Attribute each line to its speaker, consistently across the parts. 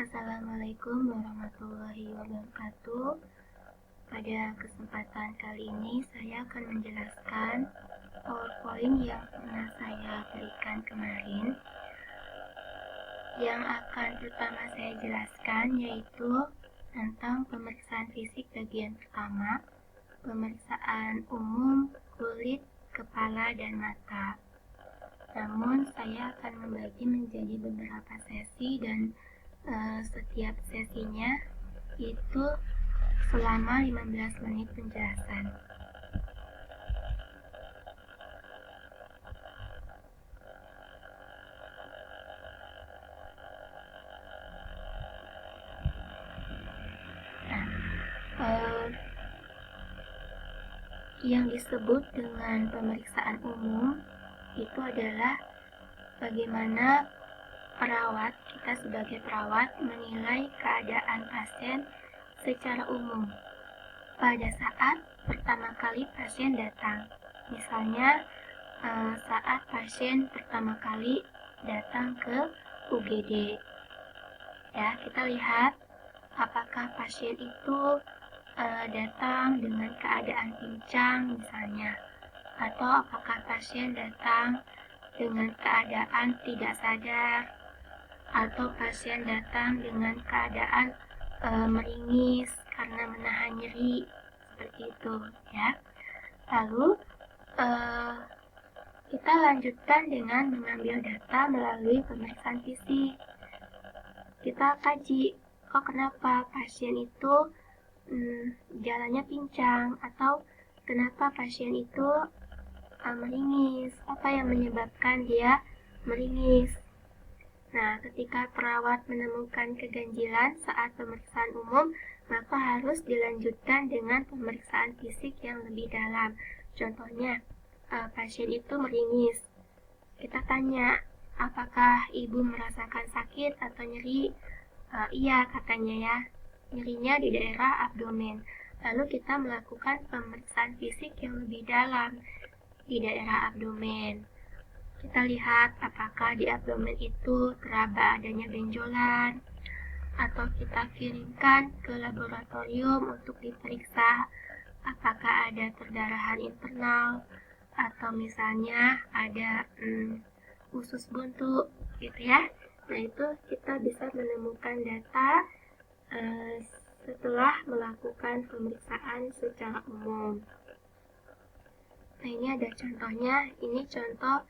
Speaker 1: Assalamualaikum warahmatullahi wabarakatuh. Pada kesempatan kali ini saya akan menjelaskan PowerPoint yang pernah saya berikan kemarin. Yang akan pertama saya jelaskan yaitu tentang pemeriksaan fisik bagian pertama, pemeriksaan umum kulit, kepala, dan mata. Namun saya akan membagi menjadi beberapa sesi dan setiap sesinya itu selama 15 menit penjelasan. Yang disebut dengan pemeriksaan umum itu adalah bagaimana kita sebagai perawat menilai keadaan pasien secara umum pada saat pertama kali pasien datang. Misalnya saat pasien pertama kali datang ke UGD, ya, kita lihat apakah pasien itu datang dengan keadaan pincang misalnya, atau apakah pasien datang dengan keadaan tidak sadar, atau pasien datang dengan keadaan meringis karena menahan nyeri, seperti itu, ya. Lalu kita lanjutkan dengan mengambil data melalui pemeriksaan fisik. Kita kaji, kenapa pasien itu jalannya pincang, atau kenapa pasien itu meringis, apa yang menyebabkan dia meringis. Nah, ketika perawat menemukan keganjilan saat pemeriksaan umum, maka harus dilanjutkan dengan pemeriksaan fisik yang lebih dalam. Contohnya, pasien itu meringis. Kita tanya, apakah ibu merasakan sakit atau nyeri? Iya, katanya ya, nyerinya di daerah abdomen. Lalu kita melakukan pemeriksaan fisik yang lebih dalam di daerah abdomen. Kita lihat apakah di abdomen itu teraba adanya benjolan, atau kita kirimkan ke laboratorium untuk diperiksa apakah ada perdarahan internal, atau misalnya ada usus buntu, gitu ya. Nah, itu kita bisa menemukan data setelah melakukan pemeriksaan secara umum. Nah, ini ada contohnya. Ini contoh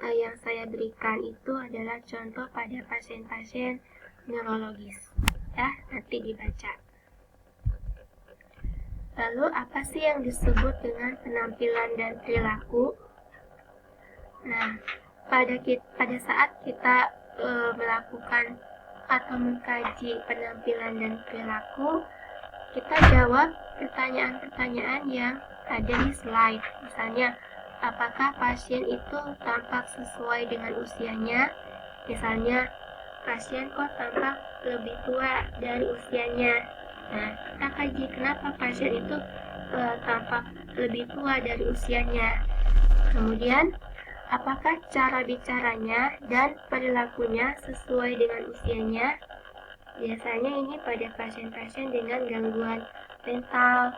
Speaker 1: yang saya berikan itu adalah contoh pada pasien-pasien neurologis, ya, nanti dibaca. Lalu apa sih yang disebut dengan penampilan dan perilaku? Nah, pada saat kita melakukan atau mengkaji penampilan dan perilaku, kita jawab pertanyaan-pertanyaan yang ada di slide. Misalnya, apakah pasien itu tampak sesuai dengan usianya? Misalnya, pasien kok tampak lebih tua dari usianya. Nah, kita kaji kenapa pasien itu tampak lebih tua dari usianya. Kemudian, apakah cara bicaranya dan perilakunya sesuai dengan usianya? Biasanya ini pada pasien-pasien dengan gangguan mental,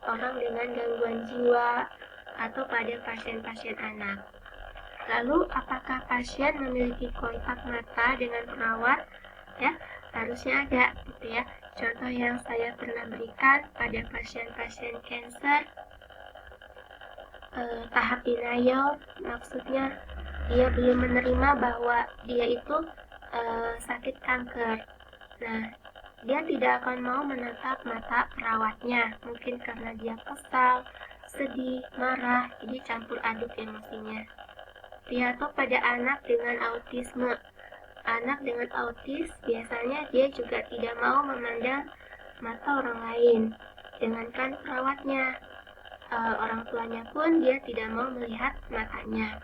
Speaker 1: orang dengan gangguan jiwa, atau pada pasien-pasien anak. Lalu, apakah pasien memiliki kontak mata dengan perawat? Ya, harusnya ada, gitu ya. Contoh yang saya pernah berikan pada pasien-pasien kanker tahap denial, maksudnya dia belum menerima bahwa dia itu sakit kanker. Nah, dia tidak akan mau menatap mata perawatnya, mungkin karena dia kesal, sedih, marah, jadi campur aduk emosinya. Atau pada anak dengan autisme. Anak dengan autis biasanya dia juga tidak mau memandang mata orang lain, jangankan perawatnya. Orang tuanya pun dia tidak mau melihat matanya.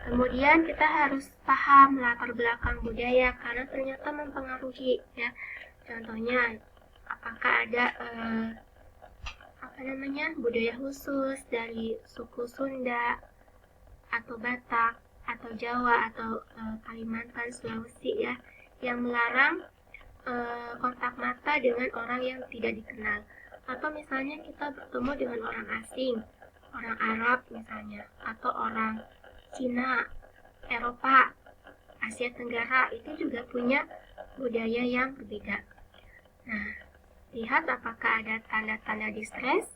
Speaker 1: Kemudian kita harus paham latar belakang budaya karena ternyata mempengaruhi, ya. Contohnya, apakah ada budaya khusus dari suku Sunda atau Batak atau Jawa atau Kalimantan, Sulawesi, ya, yang melarang kontak mata dengan orang yang tidak dikenal. Atau misalnya kita bertemu dengan orang asing, orang Arab misalnya, atau orang Cina, Eropa, Asia Tenggara, itu juga punya budaya yang berbeda. Nah, lihat apakah ada tanda-tanda distress,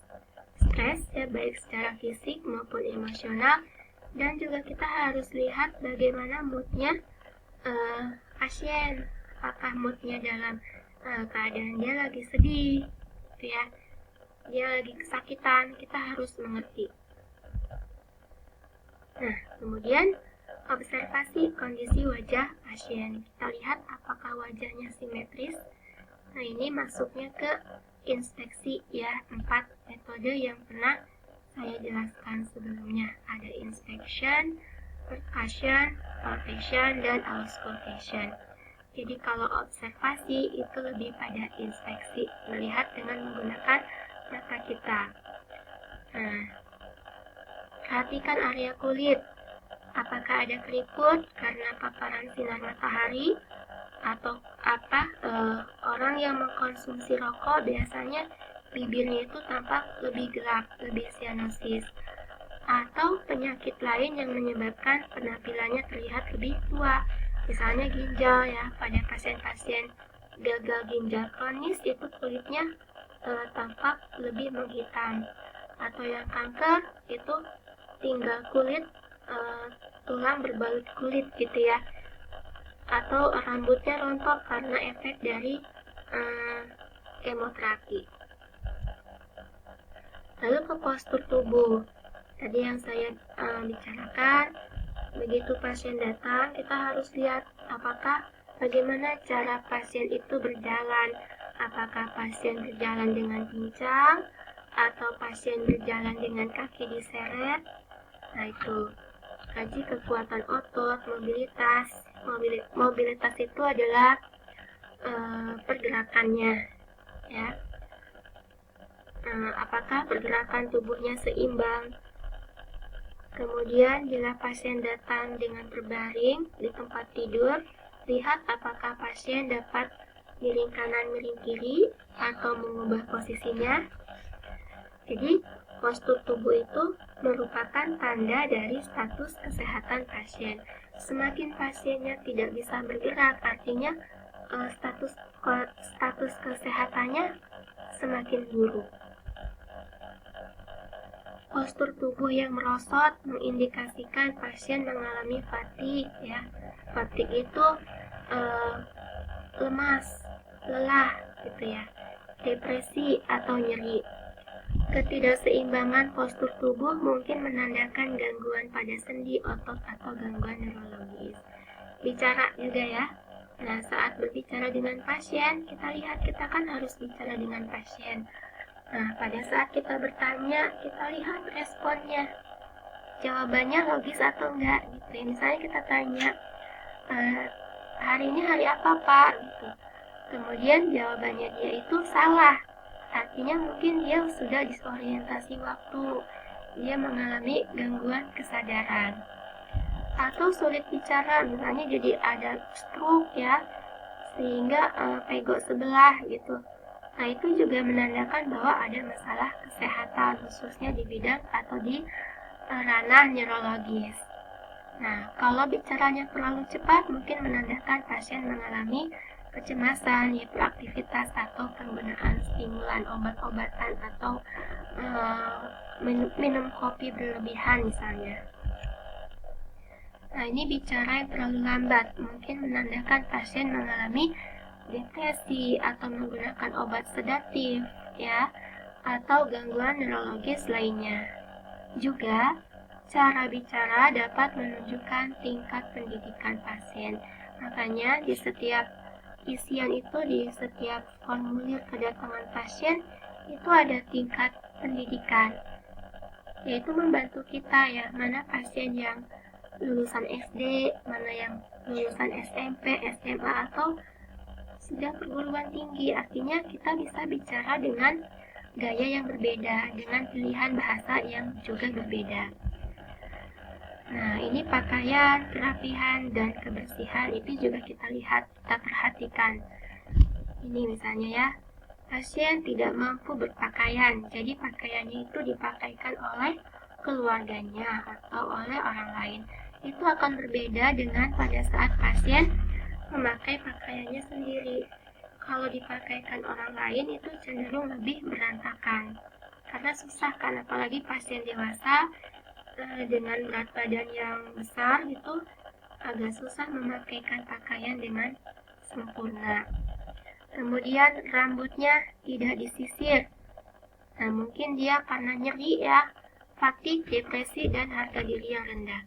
Speaker 1: stres ya, baik secara fisik maupun emosional, dan juga kita harus lihat bagaimana moodnya pasien, apakah moodnya dalam keadaan dia lagi sedih, gitu ya, dia lagi kesakitan, kita harus mengerti. Nah, kemudian observasi kondisi wajah pasien. Kita lihat apakah wajahnya simetris. Nah, ini masuknya ke inspeksi ya, 4 metode yang pernah saya jelaskan sebelumnya. Ada inspection, percussion, palpation, dan auscultation. Jadi kalau observasi itu lebih pada inspeksi, melihat dengan menggunakan mata kita. Nah, perhatikan area kulit. Apakah ada keriput karena paparan sinar matahari? Atau orang yang mengkonsumsi rokok biasanya bibirnya itu tampak lebih gelap, lebih sianosis. Atau penyakit lain yang menyebabkan penampilannya terlihat lebih tua. Misalnya ginjal ya, pada pasien-pasien gagal ginjal kronis itu kulitnya tampak lebih menghitam. Atau yang kanker itu tinggal kulit, tulang berbalut kulit gitu ya. Atau rambutnya rontok karena efek dari kemoterapi. Lalu ke postur tubuh. Tadi yang saya bicarakan, begitu pasien datang, kita harus lihat apakah bagaimana cara pasien itu berjalan. Apakah pasien berjalan dengan pincang, atau pasien berjalan dengan kaki diseret. Nah itu, kaji kekuatan otot, mobilitas. Mobilitas itu adalah pergerakannya, ya. Apakah pergerakan tubuhnya seimbang? Kemudian bila pasien datang dengan berbaring di tempat tidur, lihat apakah pasien dapat miring kanan miring kiri atau mengubah posisinya. Jadi postur tubuh itu merupakan tanda dari status kesehatan pasien. Semakin pasiennya tidak bisa bergerak, artinya status kesehatannya semakin buruk. Postur tubuh yang merosot mengindikasikan pasien mengalami fatigue ya. Fatigue itu lemas, lelah gitu ya. Depresi atau nyeri. Ketidakseimbangan postur tubuh mungkin menandakan gangguan pada sendi, otot, atau gangguan neurologis. Bicara juga ya. Nah, saat berbicara dengan pasien, kita kan harus bicara dengan pasien. Nah, pada saat kita bertanya, kita lihat responnya. Jawabannya logis atau enggak gitu. Misalnya kita tanya, hari ini hari apa Pak? Gitu. Kemudian jawabannya dia itu salah. Artinya mungkin dia sudah disorientasi waktu. Dia mengalami gangguan kesadaran. Atau sulit bicara, misalnya jadi ada stroke ya, sehingga pegok sebelah gitu. Nah, itu juga menandakan bahwa ada masalah kesehatan, khususnya di bidang atau di ranah neurologis. Nah, kalau bicaranya terlalu cepat, mungkin menandakan pasien mengalami kecemasan, hiperaktivitas, atau penggunaan stimulan obat-obatan, atau minum kopi berlebihan misalnya. Nah, ini bicara yang terlalu lambat, mungkin menandakan pasien mengalami depresi atau menggunakan obat sedatif ya, atau gangguan neurologis lainnya. Juga cara bicara dapat menunjukkan tingkat pendidikan pasien. Makanya di setiap isian itu, di setiap formulir kedatangan pasien itu ada tingkat pendidikan, yaitu membantu kita ya, mana pasien yang lulusan SD, mana yang lulusan SMP, SMA, atau sudah perguruan tinggi. Artinya kita bisa bicara dengan gaya yang berbeda, dengan pilihan bahasa yang juga berbeda. Nah, ini pakaian, kerapihan, dan kebersihan itu juga kita lihat, kita perhatikan. Ini misalnya ya, pasien tidak mampu berpakaian, jadi pakaiannya itu dipakaikan oleh keluarganya atau oleh orang lain. Itu akan berbeda dengan pada saat pasien memakai pakaiannya sendiri. Kalau dipakaikan orang lain itu cenderung lebih berantakan, karena susah kan, apalagi pasien dewasa dengan berat badan yang besar gitu, agak susah memakaikan pakaian dengan sempurna. Kemudian rambutnya tidak disisir. Nah, mungkin dia karena nyeri ya, fatigue, depresi, dan harga diri yang rendah.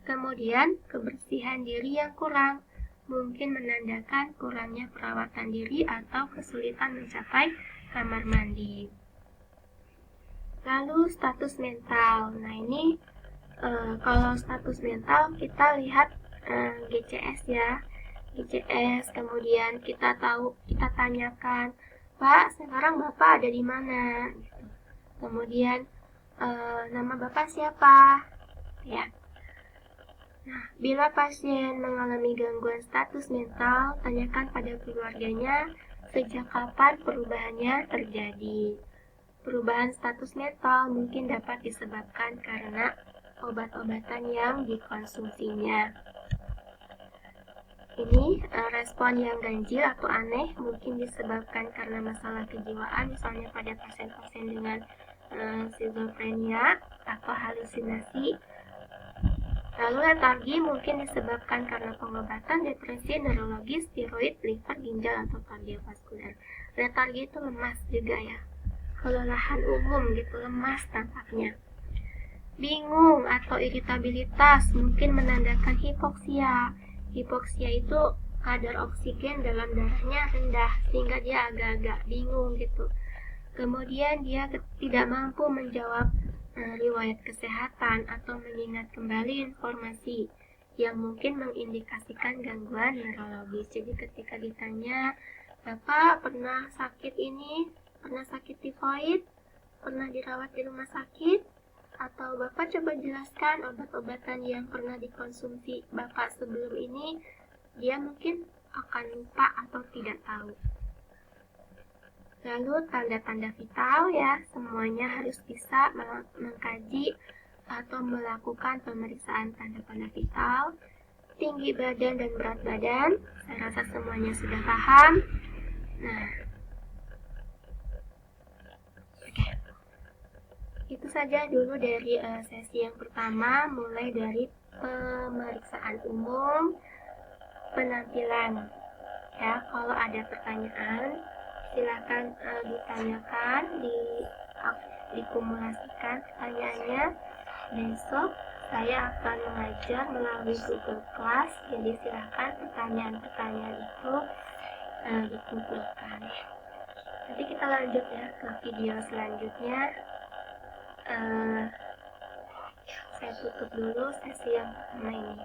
Speaker 1: Kemudian kebersihan diri yang kurang, mungkin menandakan kurangnya perawatan diri atau kesulitan mencapai kamar mandi. Lalu status mental. Nah, ini kalau status mental kita lihat GCS ya. GCS, kemudian kita tanyakan, Pak, sekarang Bapak ada di mana? Kemudian nama Bapak siapa? Ya. Nah, bila pasien mengalami gangguan status mental, tanyakan pada keluarganya sejak kapan perubahannya terjadi. Perubahan status mental mungkin dapat disebabkan karena obat-obatan yang dikonsumsinya. Ini respon yang ganjil atau aneh mungkin disebabkan karena masalah kejiwaan, misalnya pada pasien-pasien dengan skizofrenia atau halusinasi. Lalu letargi mungkin disebabkan karena pengobatan depresi neurologis, tiroid, liver, ginjal, atau kardiovaskuler. Letargi itu lemas juga ya, kelelahan umum gitu, lemas tampaknya. Bingung atau iritabilitas mungkin menandakan hipoksia. Hipoksia itu kadar oksigen dalam darahnya rendah sehingga dia agak-agak bingung gitu. Kemudian dia tidak mampu menjawab riwayat kesehatan atau mengingat kembali informasi yang mungkin mengindikasikan gangguan neurologis. Jadi ketika ditanya, Bapak pernah sakit ini, pernah sakit tifoid, pernah dirawat di rumah sakit, atau Bapak coba jelaskan obat-obatan yang pernah dikonsumsi Bapak sebelum ini, dia mungkin akan lupa atau tidak tahu. Lalu tanda-tanda vital ya, semuanya harus bisa mengkaji atau melakukan pemeriksaan tanda-tanda vital. Tinggi badan dan berat badan, saya rasa semuanya sudah paham. Nah, itu saja dulu dari sesi yang pertama, mulai dari pemeriksaan umum, penampilan. Ya, kalau ada pertanyaan, silakan ditanyakan, dikumulasikan pertanyaannya. Besok saya akan mengajar melalui Google Class, jadi silakan pertanyaan-pertanyaan itu dikumpulkan. Nanti kita lanjut ya ke video selanjutnya. Saya tutup dulu sesi yang pertama ini.